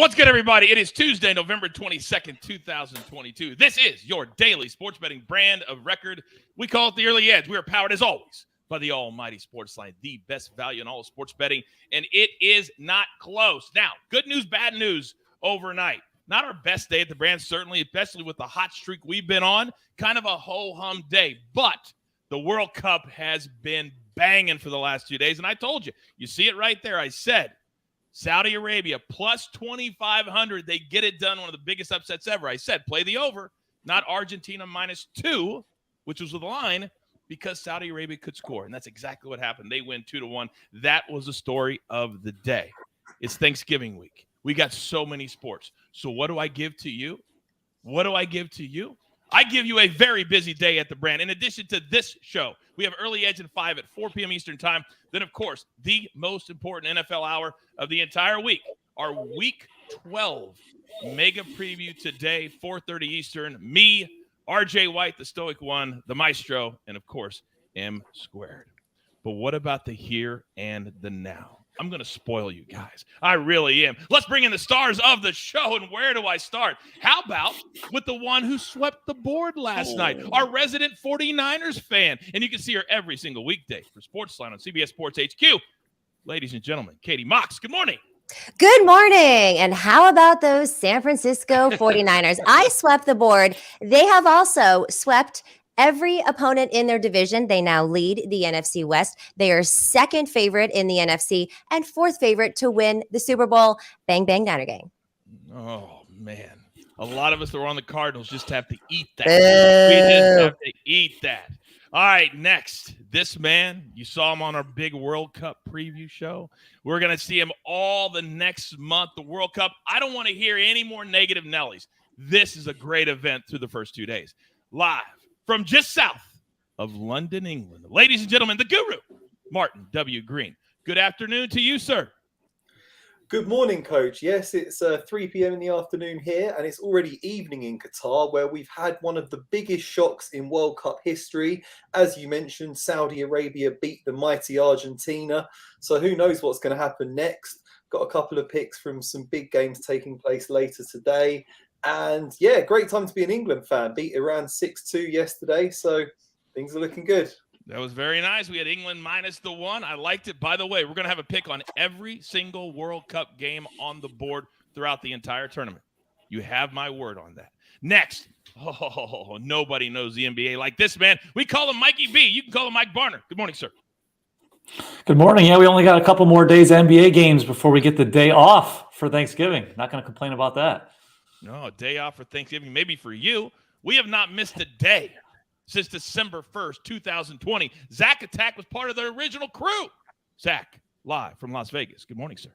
What's good, everybody? It is Tuesday, November 22nd, 2022. This is your daily sports betting brand of record. We call it the Early Edge. We are powered, as always, by the almighty SportsLine, the best value in all of sports betting, and it is not close. Now, good news, bad news overnight. Not our best day at the brand, certainly, especially with the hot streak we've been on. Kind of a ho-hum day, but the World Cup has been banging for the last 2 days, and I told you see it right there. I said, Saudi Arabia plus 2,500. They get it done. One of the biggest upsets ever. I said, play the over, not Argentina -2, which was the line, because Saudi Arabia could score. And that's exactly what happened. They win 2-1. That was the story of the day. It's Thanksgiving week. We got so many sports. So what do I give to you? What do I give to you? I give you a very busy day at the brand. In addition to this show, we have Early Edge and 5 at 4 p.m. Eastern time. Then, of course, the most important NFL hour of the entire week, our Week 12 mega preview today, 4:30 Eastern. Me, RJ White, the Stoic One, the Maestro, and, of course, M Squared. But what about the here and the now? I'm going to spoil you guys. I really am. Let's bring in the stars of the show. And where do I start? How about with the one who swept the board last night, our resident 49ers fan. And you can see her every single weekday for SportsLine on CBS Sports HQ. Ladies and gentlemen, Katie Mox, good morning. Good morning. And how about those San Francisco 49ers? I swept the board. They have also swept every opponent in their division. They now lead the NFC West. They are second favorite in the NFC and fourth favorite to win the Super Bowl. Bang, bang, Niner gang. Oh, man. A lot of us that were on the Cardinals just have to eat that. We just have to eat that. All right, next. This man, you saw him on our big World Cup preview show. We're going to see him all the next month, the World Cup. I don't want to hear any more negative Nellies. This is a great event through the first 2 days. Live from just south of London, England. Ladies and gentlemen, the guru, Martin W. Green. Good afternoon to you, sir. Good morning, Coach. Yes, it's 3 p.m. in the afternoon here, and it's already evening in Qatar, where we've had one of the biggest shocks in World Cup history. As you mentioned, Saudi Arabia beat the mighty Argentina. So who knows what's going to happen next? Got a couple of picks from some big games taking place later today. And yeah, great time to be an England fan. Beat Iran 6-2 yesterday, so things are looking good. That was very nice. We had England -1. I liked it. By the way, we're going to have a pick on every single World Cup game on the board throughout the entire tournament. You have my word on that. Next, nobody knows the NBA like this man. We call him Mikey B. You can call him Mike Barner. Good morning, sir. Good morning. Yeah, we only got a couple more days NBA games before we get the day off for Thanksgiving. Not going to complain about that. No, a day off for Thanksgiving, maybe for you. We have not missed a day since December 1st, 2020. Zach Attack was part of the original crew. Zach, live from Las Vegas. Good morning, sir.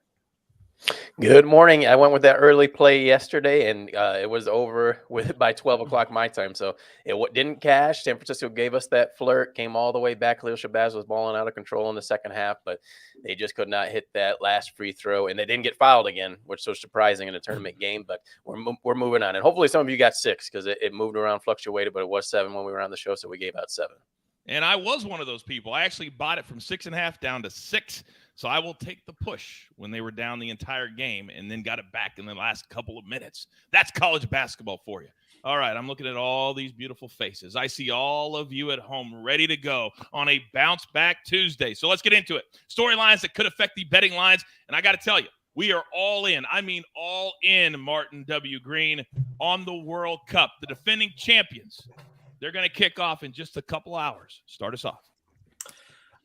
Good morning. I went with that early play yesterday, and it was over by 12 o'clock my time. So it didn't cash. San Francisco gave us that flirt, came all the way back. Khalil Shabazz was balling out of control in the second half, but they just could not hit that last free throw, and they didn't get fouled again, which was surprising in a tournament game. But we're moving on, and hopefully some of you got 6 because it moved around, fluctuated, but it was 7 when we were on the show, so we gave out 7. And I was one of those people. I actually bought it from 6.5 down to 6. So I will take the push when they were down the entire game and then got it back in the last couple of minutes. That's college basketball for you. All right, I'm looking at all these beautiful faces. I see all of you at home ready to go on a bounce back Tuesday. So let's get into it. Storylines that could affect the betting lines. And I got to tell you, we are all in. I mean all in, Martin W. Green, on the World Cup. The defending champions, they're going to kick off in just a couple hours. Start us off.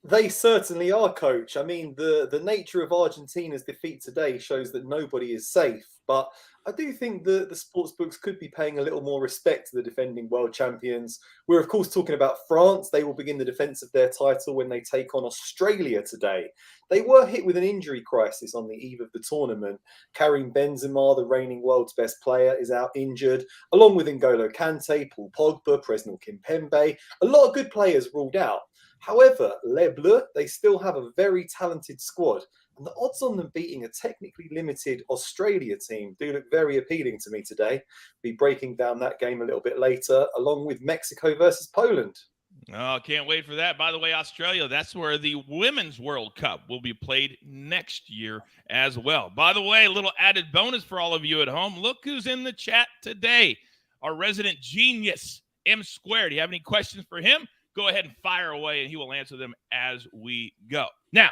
They certainly are, Coach. I mean, the nature of Argentina's defeat today shows that nobody is safe. But I do think the sportsbooks could be paying a little more respect to the defending world champions. We're, of course, talking about France. They will begin the defence of their title when they take on Australia today. They were hit with an injury crisis on the eve of the tournament. Karim Benzema, the reigning world's best player, is out injured, along with N'Golo Kante, Paul Pogba, Presnel Kimpembe. A lot of good players ruled out. However, Les Bleus, they still have a very talented squad. And the odds on them beating a technically limited Australia team do look very appealing to me today. We'll be breaking down that game a little bit later, along with Mexico versus Poland. Oh, can't wait for that. By the way, Australia, that's where the Women's World Cup will be played next year as well. By the way, a little added bonus for all of you at home. Look who's in the chat today. Our resident genius, M Squared. Do you have any questions for him? Go ahead and fire away, and he will answer them as we go. Now,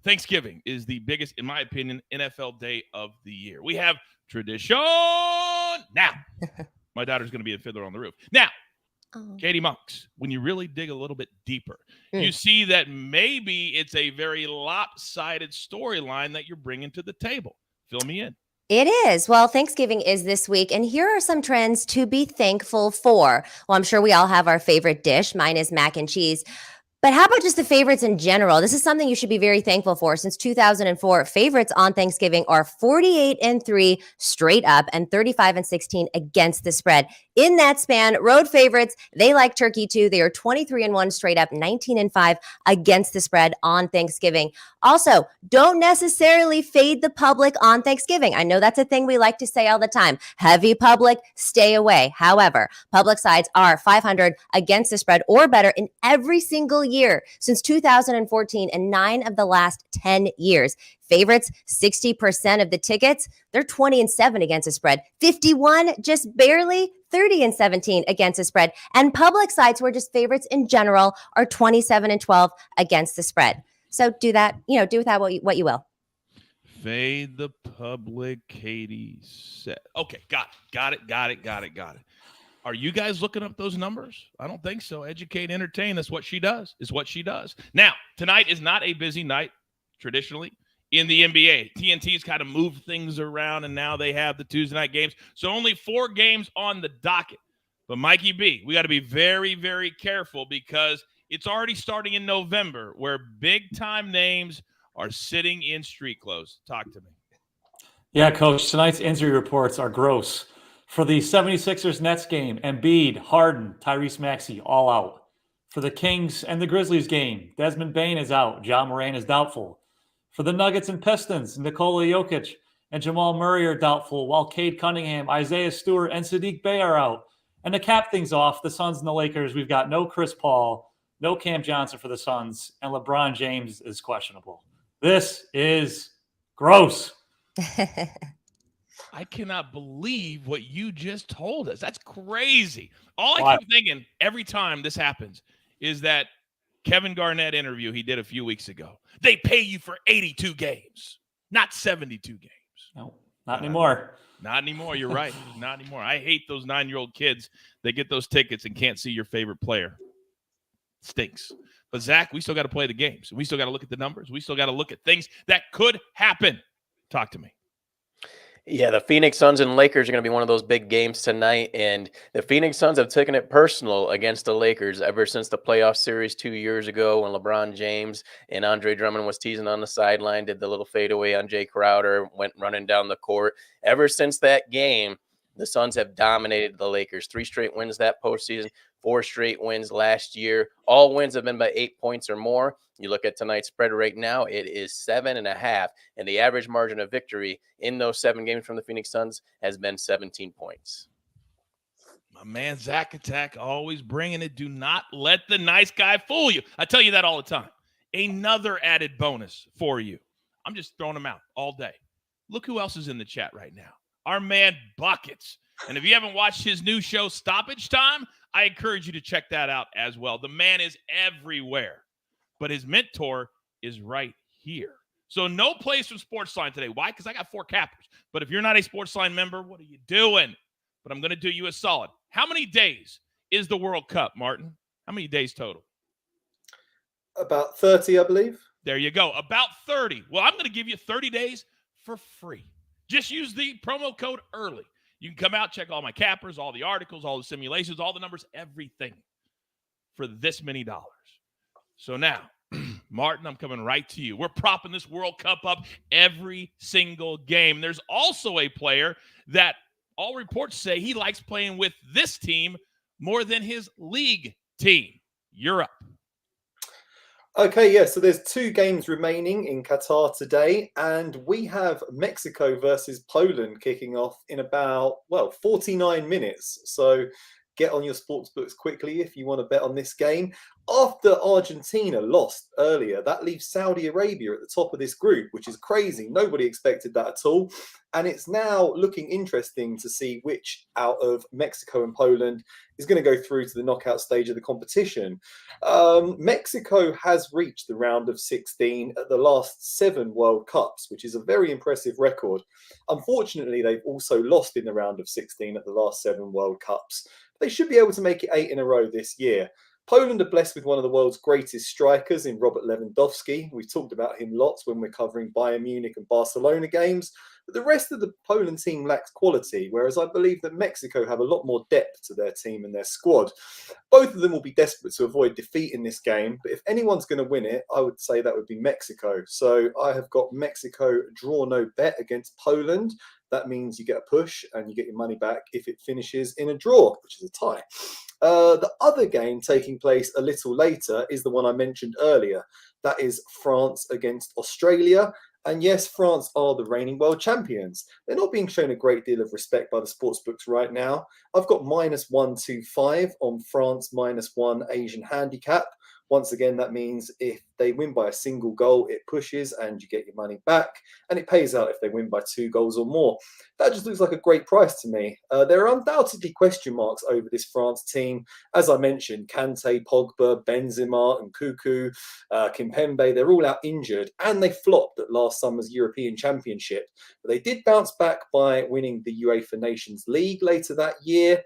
Thanksgiving is the biggest, in my opinion, NFL day of the year. We have tradition. Now, my daughter's going to be a fiddler on the roof. Now, Katie Monks, when you really dig a little bit deeper, you see that maybe it's a very lopsided storyline that you're bringing to the table. Fill me in. It is. Well, Thanksgiving is this week, and here are some trends to be thankful for. Well, I'm sure we all have our favorite dish. Mine is mac and cheese. But how about just the favorites in general? This is something you should be very thankful for. Since 2004, favorites on Thanksgiving are 48-3 straight up and 35-16 against the spread. In that span, road favorites, they like turkey too. They are 23-1 straight up, 19-5 against the spread on Thanksgiving. Also, don't necessarily fade the public on Thanksgiving. I know that's a thing we like to say all the time. Heavy public, stay away. However, public sides are 500 against the spread or better in every single year since 2014 and 9 of the last 10 years. Favorites, 60% of the tickets, they're 20-7 against the spread. 51, just barely 30-17 against the spread. And public sides who are just favorites in general are 27-12 against the spread. So do that, do with that what you will. Fade the public, Katie said. Okay, got it. Are you guys looking up those numbers? I don't think so. Educate, entertain. That's what she does. Now, tonight is not a busy night, traditionally, in the NBA. TNT's kind of moved things around, and now they have the Tuesday night games. So only 4 games on the docket. But Mikey B, we got to be very, very careful because it's already starting in November where big-time names are sitting in street clothes. Talk to me. Yeah, Coach, tonight's injury reports are gross. For the 76ers Nets game, Embiid, Harden, Tyrese Maxey, all out. For the Kings and the Grizzlies game, Desmond Bane is out. Ja Morant is doubtful. For the Nuggets and Pistons, Nikola Jokic and Jamal Murray are doubtful, while Cade Cunningham, Isaiah Stewart, and Sadiq Bey are out. And to cap things off, the Suns and the Lakers, we've got no Chris Paul, no Cam Johnson for the Suns, and LeBron James is questionable. This is gross. I cannot believe what you just told us. That's crazy. All I keep thinking every time this happens is that Kevin Garnett interview he did a few weeks ago. They pay you for 82 games, not 72 games. No, not anymore. Not anymore. You're right. Not anymore. I hate those 9-year-old kids. They get those tickets and can't see your favorite player. Stinks. But, Zach, we still got to play the games. We still got to look at the numbers. We still got to look at things that could happen. Talk to me. Yeah, the Phoenix Suns and Lakers are going to be one of those big games tonight, and the Phoenix Suns have taken it personal against the Lakers ever since the playoff series 2 years ago when LeBron James and Andre Drummond was teasing on the sideline, did the little fadeaway on Jay Crowder, went running down the court. Ever since that game, the Suns have dominated the Lakers. 3 straight wins that postseason, 4 straight wins last year. All wins have been by 8 points or more. You look at tonight's spread right now, it is 7.5, and the average margin of victory in those 7 games from the Phoenix Suns has been 17 points. My man, Zach Attack, always bringing it. Do not let the nice guy fool you. I tell you that all the time. Another added bonus for you. I'm just throwing them out all day. Look who else is in the chat right now. Our man, Buckets. And if you haven't watched his new show, Stoppage Time, I encourage you to check that out as well. The man is everywhere. But his mentor is right here. So no place from SportsLine today. Why? Because I got 4 cappers. But if you're not a SportsLine member, what are you doing? But I'm going to do you a solid. How many days is the World Cup, Martin? How many days total? About 30, I believe. There you go. About 30. Well, I'm going to give you 30 days for free. Just use the promo code EARLY. You can come out, check all my cappers, all the articles, all the simulations, all the numbers, everything for this many dollars. So now, Martin, I'm coming right to you. We're propping this World Cup up every single game. There's also a player that all reports say he likes playing with this team more than his league team. You're up. Okay, yeah, so there's 2 games remaining in Qatar today, and we have Mexico versus Poland kicking off in about, 49 minutes. So get on your sports books quickly if you want to bet on this game. After Argentina lost earlier, that leaves Saudi Arabia at the top of this group, which is crazy. Nobody expected that at all. And it's now looking interesting to see which out of Mexico and Poland is going to go through to the knockout stage of the competition. Mexico has reached the round of 16 at the last 7 World Cups, which is a very impressive record. Unfortunately, they've also lost in the round of 16 at the last 7 World Cups. They should be able to make it 8 in a row this year. Poland are blessed with one of the world's greatest strikers in Robert Lewandowski. We've talked about him lots when we're covering Bayern Munich and Barcelona games. But the rest of the Poland team lacks quality, whereas I believe that Mexico have a lot more depth to their team and their squad. Both of them will be desperate to avoid defeat in this game, but if anyone's going to win it, I would say that would be Mexico. So I have got Mexico draw no bet against Poland. That means you get a push and you get your money back if it finishes in a draw, which is a tie. The other game taking place a little later is the one I mentioned earlier. That is France against Australia. And yes, France are the reigning world champions. They're not being shown a great deal of respect by the sportsbooks right now. I've got -125 on France, -1 Asian handicap. Once again, that means if they win by a single goal, it pushes and you get your money back. And it pays out if they win by 2 goals or more. That just looks like a great price to me. There are undoubtedly question marks over this France team. As I mentioned, Kante, Pogba, Benzema and Cuckoo, Kimpembe, they're all out injured. And they flopped at last summer's European Championship. But they did bounce back by winning the UEFA Nations League later that year.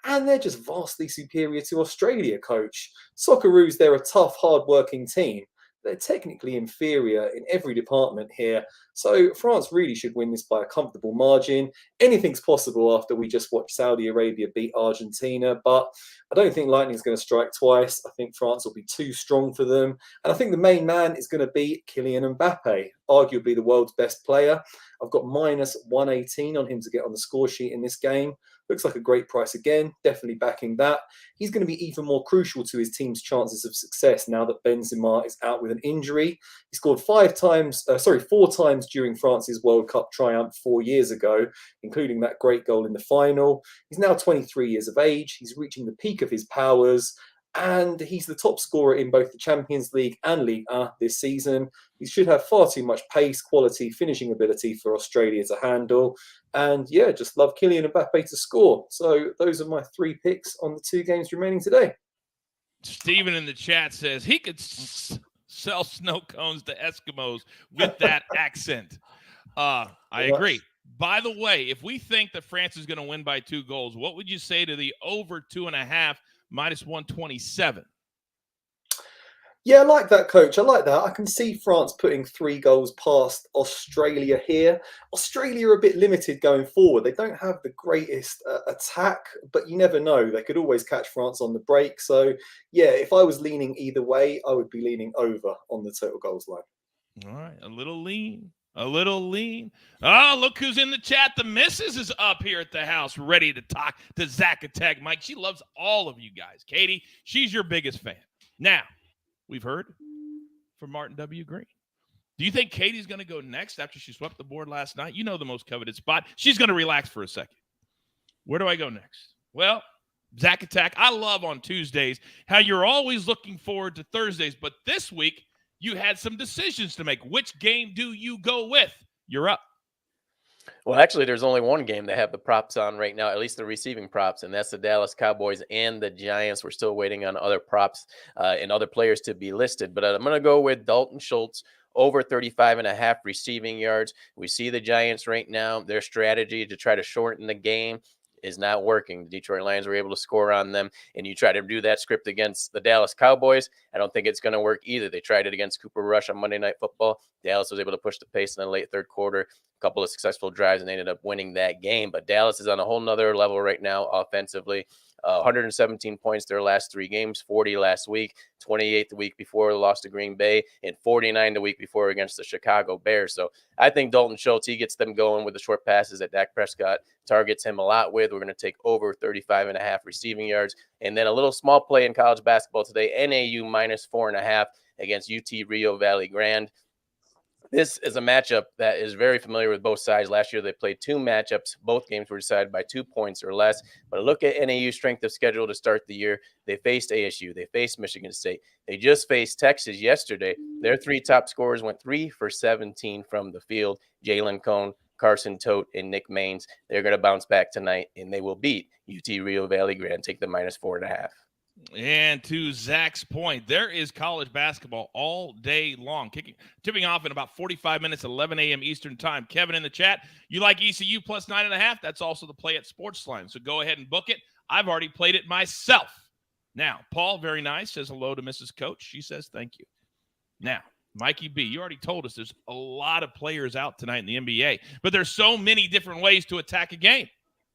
And they're just vastly superior to Australia, coach. Socceroos, they're a tough, hard-working team. They're technically inferior in every department here. So France really should win this by a comfortable margin. Anything's possible after we just watched Saudi Arabia beat Argentina. But I don't think lightning's going to strike twice. I think France will be too strong for them. And I think the main man is going to be Kylian Mbappe, arguably the world's best player. I've got -118 on him to get on the score sheet in this game. Looks like a great price again, definitely backing that. He's going to be even more crucial to his team's chances of success now that Benzema is out with an injury. He scored 4 times during France's World Cup triumph 4 years ago, including that great goal in the final. He's now 23 years of age. He's reaching the peak of his powers. And he's the top scorer in both the Champions League and Ligue 1 this season. He should have far too much pace, quality, finishing ability for Australia to handle. And yeah, just love Kylian Mbappe to score. So those are my 3 picks on the 2 games remaining today. Steven in the chat says he could sell snow cones to Eskimos with that accent. I agree. By the way, if we think that France is going to win by 2 goals, what would you say to the over 2.5? -127. Yeah, I like that, coach. I like that. I can see France putting 3 goals past Australia here. Australia are a bit limited going forward. They don't have the greatest attack, but you never know. They could always catch France on the break. So, yeah, if I was leaning either way, I would be leaning over on the total goals line. All right, a little lean. Oh, look who's in the chat. The missus is up here at the house ready to talk to Zacatech Mike. She loves all of you guys. Katie, she's your biggest fan. Now, we've heard from Martin W. Green. Do you think Katie's going to go next after she swept the board last night? You know the most coveted spot. She's going to relax for a second. Where do I go next? Well, Zacatech, I love on Tuesdays how you're always looking forward to Thursdays, but this week, you had some decisions to make. Which game do you go with? You're up. Well, actually, there's only one game that have the props on right now, at least the receiving props, and that's the Dallas Cowboys and the Giants. We're still waiting on other props and other players to be listed. But I'm going to go with Dalton Schultz over 35.5 receiving yards. We see the Giants right now, their strategy to try to shorten the game is not working. The Detroit Lions were able to score on them, and you try to do that script against the Dallas Cowboys. I don't think it's going to work either. They tried it against Cooper Rush on Monday Night Football. Dallas was able to push the pace in the late 3rd quarter, a couple of successful drives, and they ended up winning that game. But Dallas is on a whole nother level right now offensively. 117 points their last 3 games, 40 last week, 28 the week before the loss to Green Bay, and 49 the week before against the Chicago Bears. So I think Dalton Schultz, he gets them going with the short passes that Dak Prescott targets him a lot with. We're going to take over 35.5 receiving yards. And then a little small play in college basketball today, NAU -4.5 against UT Rio Valley Grande. This is a matchup that is very familiar with both sides. Last year, they played 2 matchups. Both games were decided by 2 points or less. But look at NAU's strength of schedule to start the year. They faced ASU. They faced Michigan State. They just faced Texas yesterday. Their 3 top scorers went 3 for 17 from the field. Jalen Cone, Carson Tote, and Nick Maines. They're going to bounce back tonight, and they will beat UT Rio Valley Grand, take the -4.5. And to Zach's point, there is college basketball all day long, tipping off in about 45 minutes, 11 a.m. Eastern time. Kevin in the chat, you like ECU plus 9.5? That's also the play at SportsLine. So go ahead and book it. I've already played it myself. Now, Paul, very nice, says hello to Mrs. Coach. She says thank you. Now, Mikey B, you already told us there's a lot of players out tonight in the NBA, but there's so many different ways to attack a game,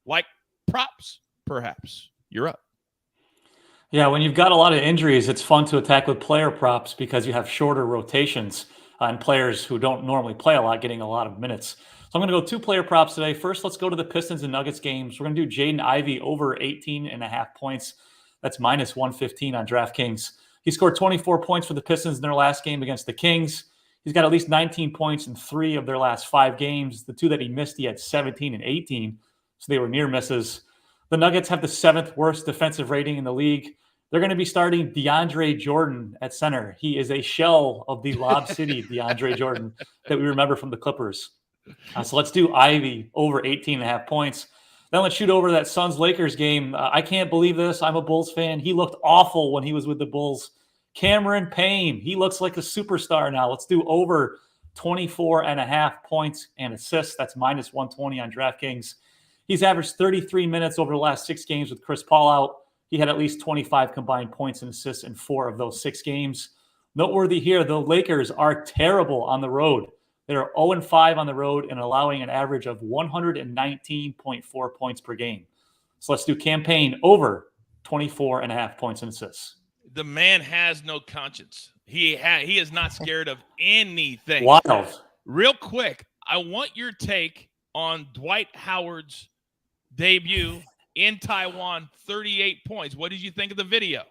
like props, perhaps. You're up. Yeah, when you've got a lot of injuries, it's fun to attack with player props because you have shorter rotations and players who don't normally play a lot getting a lot of minutes. So I'm going to go 2 player props today. First, let's go to the Pistons and Nuggets games. We're going to do Jaden Ivey over 18.5 points. That's -115 on DraftKings. He scored 24 points for the Pistons in their last game against the Kings. He's got at least 19 points in 3 of their last 5 games. The 2 that he missed, he had 17 and 18, so they were near misses. The Nuggets have the 7th worst defensive rating in the league. They're going to be starting DeAndre Jordan at center. He is a shell of the Lob City DeAndre Jordan that we remember from the Clippers. So let's do Ivy over 18.5 points. Then let's shoot over that Suns-Lakers game. I can't believe this. I'm a Bulls fan. He looked awful when he was with the Bulls. Cameron Payne, he looks like a superstar now. Let's do over 24.5 points and assists. That's -120 on DraftKings. He's averaged 33 minutes over the last 6 games with Chris Paul out. He had at least 25 combined points and assists in 4 of those 6 games. Noteworthy here, the Lakers are terrible on the road. They're 0-5 on the road and allowing an average of 119.4 points per game. So let's do campaign over 24.5 points and assists. The man has no conscience. He is not scared of anything. Wild. Real quick, I want your take on Dwight Howard's debut in Taiwan, 38 points. What did you think of the video?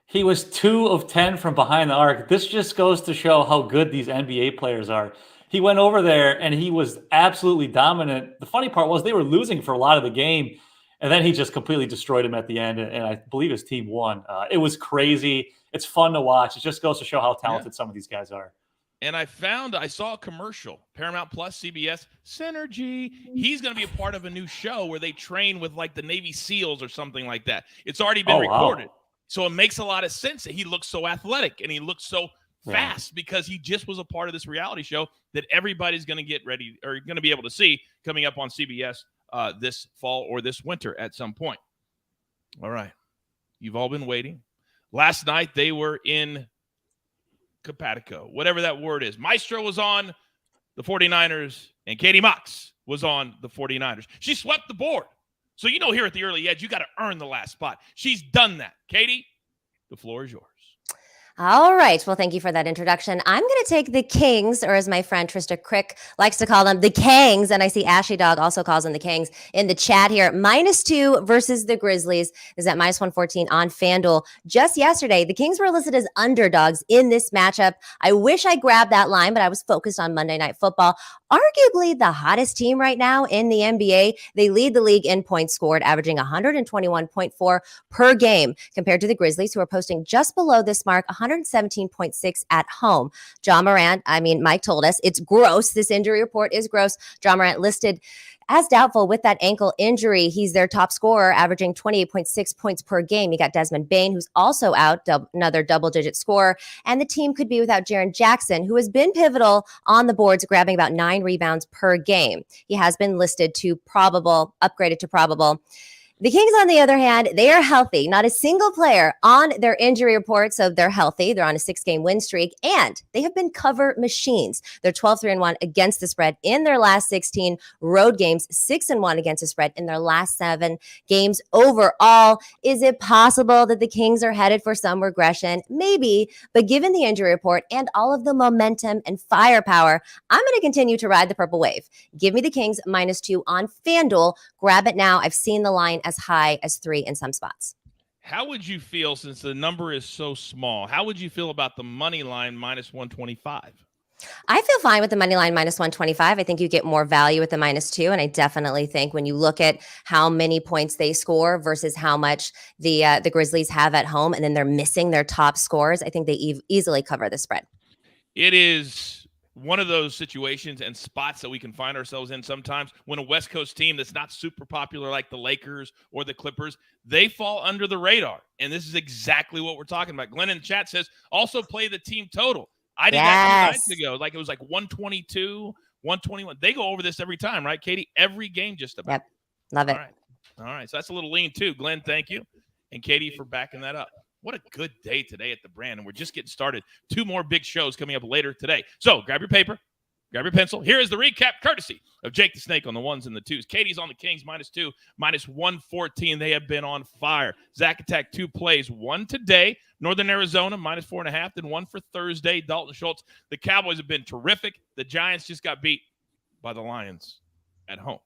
He was 2 of 10 from behind the arc. This just goes to show how good these NBA players are. He went over there and he was absolutely dominant. The funny part was they were losing for a lot of the game, and then he just completely destroyed him at the end, and I believe his team won. It was crazy. It's fun to watch. It just goes to show how talented some of these guys are. And I saw a commercial, Paramount Plus, CBS, Synergy. He's going to be a part of a new show where they train with like the Navy SEALs or something like that. It's already been recorded. Wow. So it makes a lot of sense that he looks so athletic and he looks so fast because he just was a part of this reality show that everybody's going to get ready or going to be able to see coming up on CBS this fall or this winter at some point. All right. You've all been waiting. Last night they were in Capatico, whatever that word is. Maestro was on the 49ers and Katie Mox was on the 49ers. She swept the board. So, here at the early edge, you got to earn the last spot. She's done that. Katie, the floor is yours. All right. Well, thank you for that introduction. I'm going to take the Kings, or as my friend Trista Crick likes to call them, the Kangs. And I see Ashley Dog also calls them the Kangs in the chat here. -2 versus the Grizzlies is at -114 on FanDuel. Just yesterday, the Kings were listed as underdogs in this matchup. I wish I grabbed that line, but I was focused on Monday Night Football. Arguably the hottest team right now in the NBA. They lead the league in points scored, averaging 121.4 per game, compared to the Grizzlies, who are posting just below this mark, 117.6 at home. Mike told us it's gross. This injury report is gross. Ja Morant listed as doubtful with that ankle injury. He's their top scorer, averaging 28.6 points per game. You got Desmond Bane, who's also out, another double-digit scorer. And the team could be without Jaren Jackson, who has been pivotal on the boards, grabbing about 9 rebounds per game. He has been listed to probable, upgraded to probable. The Kings, on the other hand, they are healthy. Not a single player on their injury report, so they're healthy. They're on a 6-game win streak, and they have been cover machines. They're 12-3-1 against the spread in their last 16 road games, 6-1 against the spread in their last 7 games overall. Is it possible that the Kings are headed for some regression? Maybe, but given the injury report and all of the momentum and firepower, I'm going to continue to ride the purple wave. Give me the Kings -2 on FanDuel. Grab it now. I've seen the line as high as 3 in some spots. How would you feel, since the number is so small, how would you feel about the money line -125? I feel fine with the money line minus 125. I think you get more value with the -2. And I definitely think when you look at how many points they score versus how much the Grizzlies have at home, and then they're missing their top scorers, I think they easily cover the spread. It is one of those situations and spots that we can find ourselves in sometimes when a West Coast team that's not super popular like the Lakers or the Clippers, they fall under the radar. And this is exactly what we're talking about. Glenn in the chat says, also play the team total. I did that 2 nights ago. Like it was like 122, 121. They go over this every time, right, Katie? Every game just about. Yep. Love it. All right. So that's a little lean too. Glenn, thank you. And Katie for backing that up. What a good day today at the brand. And we're just getting started. 2 more big shows coming up later today. So grab your paper, grab your pencil. Here is the recap courtesy of Jake the Snake on the 1s and the 2s. Katie's on the Kings -2, -114. They have been on fire. Zach Attack 2 plays, 1 today. Northern Arizona -4.5, then 1 for Thursday. Dalton Schultz. The Cowboys have been terrific. The Giants just got beat by the Lions at home.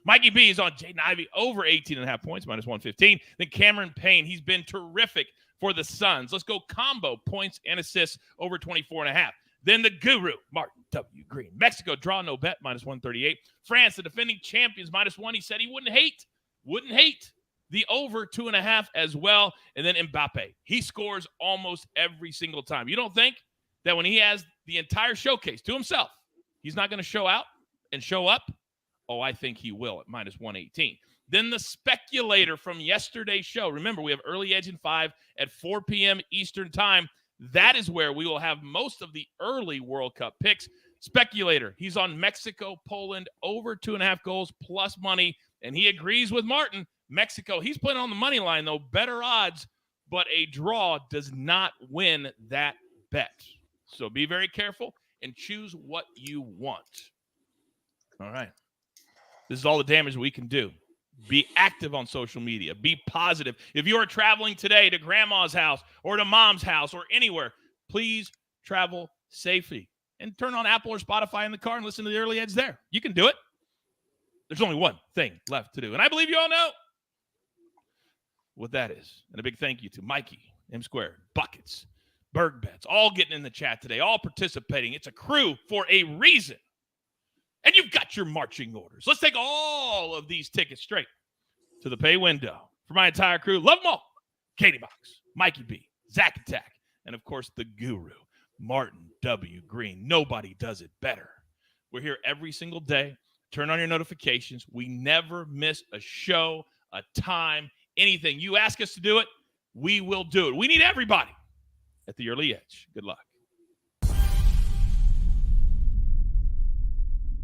Mikey B is on Jaden Ivey over 18.5 points, -115. Then Cameron Payne, he's been terrific for the Suns. Let's go combo points and assists over 24.5. Then the guru, Martin W. Green. Mexico, draw no bet, -138. France, the defending champions, -1. He said he wouldn't hate the over 2.5 as well. And then Mbappe, he scores almost every single time. You don't think that when he has the entire showcase to himself, he's not going to show out and show up? Oh, I think he will at -118. Then the speculator from yesterday's show. Remember, we have early edge in 5 at 4 p.m. Eastern time. That is where we will have most of the early World Cup picks. Speculator, he's on Mexico, Poland, over 2.5 goals plus money. And he agrees with Martin. Mexico, he's playing on the money line, though. Better odds, but a draw does not win that bet. So be very careful and choose what you want. All right. This is all the damage we can do. Be active on social media. Be positive. If you are traveling today to grandma's house or to mom's house or anywhere, please travel safely and turn on Apple or Spotify in the car and listen to the early edge there. You can do it. There's only one thing left to do. And I believe you all know what that is. And a big thank you to Mikey, M Squared, Buckets, Berg Bets, all getting in the chat today, all participating. It's a crew for a reason. And you've got your marching orders. Let's take all of these tickets straight to the pay window. For my entire crew, love them all. Katie Box, Mikey B, Zach Attack, and of course the guru, Martin W. Green. Nobody does it better. We're here every single day. Turn on your notifications. We never miss a show, a time, anything. You ask us to do it, we will do it. We need everybody at the early edge. Good luck.